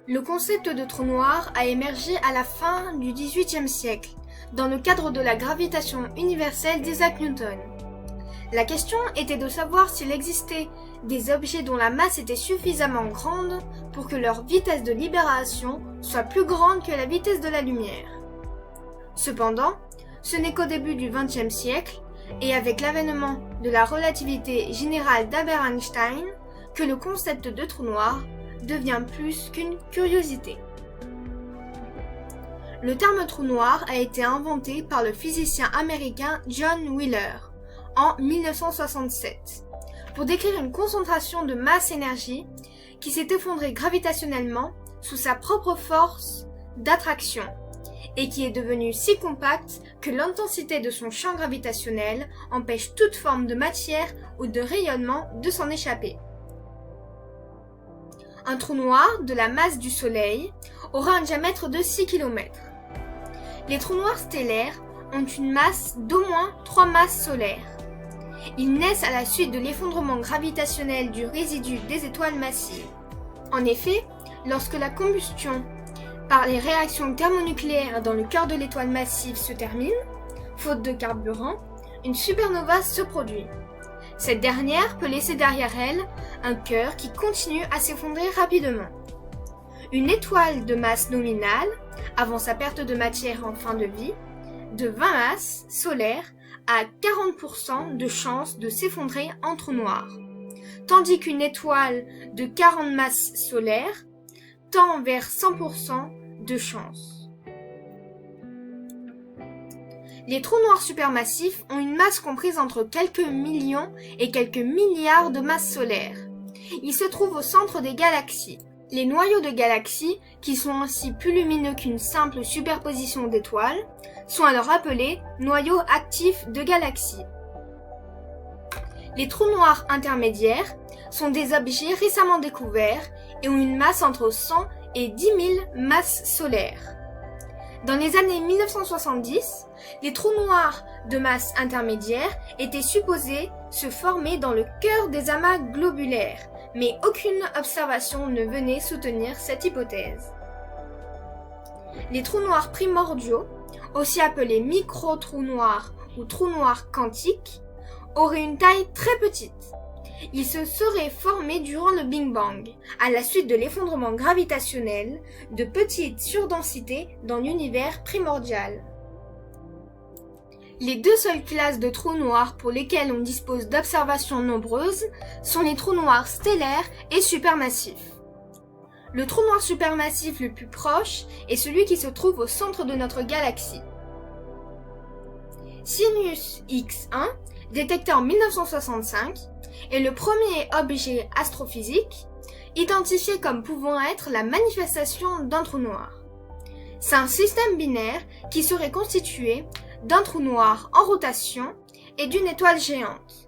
Le concept de trou noir a émergé à la fin du XVIIIe siècle, dans le cadre de la gravitation universelle d'Isaac Newton. La question était de savoir s'il existait des objets dont la masse était suffisamment grande pour que leur vitesse de libération soit plus grande que la vitesse de la lumière. Cependant, ce n'est qu'au début du XXe siècle, et avec l'avènement de la relativité générale d'Albert Einstein, que le concept de trou noir devient plus qu'une curiosité. Le terme trou noir a été inventé par le physicien américain John Wheeler en 1967 pour décrire une concentration de masse-énergie qui s'est effondrée gravitationnellement sous sa propre force d'attraction et qui est devenue si compacte que l'intensité de son champ gravitationnel empêche toute forme de matière ou de rayonnement de s'en échapper. Un trou noir de la masse du Soleil aura un diamètre de 6 km. Les trous noirs stellaires ont une masse d'au moins 3 masses solaires. Ils naissent à la suite de l'effondrement gravitationnel du résidu des étoiles massives. En effet, lorsque la combustion par les réactions thermonucléaires dans le cœur de l'étoile massive se termine, faute de carburant, une supernova se produit. Cette dernière peut laisser derrière elle un cœur qui continue à s'effondrer rapidement. Une étoile de masse nominale, avant sa perte de matière en fin de vie, de 20 masses solaires a 40% de chances de s'effondrer en trou noir, tandis qu'une étoile de 40 masses solaires tend vers 100% de chance. Les trous noirs supermassifs ont une masse comprise entre quelques millions et quelques milliards de masses solaires. Ils se trouvent au centre des galaxies. Les noyaux de galaxies, qui sont ainsi plus lumineux qu'une simple superposition d'étoiles, sont alors appelés noyaux actifs de galaxies. Les trous noirs intermédiaires sont des objets récemment découverts et ont une masse entre 100 et 10 000 masses solaires. Dans les années 1970, les trous noirs de masse intermédiaire étaient supposés se former dans le cœur des amas globulaires, mais aucune observation ne venait soutenir cette hypothèse. Les trous noirs primordiaux, aussi appelés micro-trous noirs ou trous noirs quantiques, auraient une taille très petite. Ils se seraient formés durant le Big Bang, à la suite de l'effondrement gravitationnel de petites surdensités dans l'univers primordial. Les deux seules classes de trous noirs pour lesquelles on dispose d'observations nombreuses sont les trous noirs stellaires et supermassifs. Le trou noir supermassif le plus proche est celui qui se trouve au centre de notre galaxie. Sirius X1, détecté en 1965, est le premier objet astrophysique identifié comme pouvant être la manifestation d'un trou noir. C'est un système binaire qui serait constitué d'un trou noir en rotation et d'une étoile géante.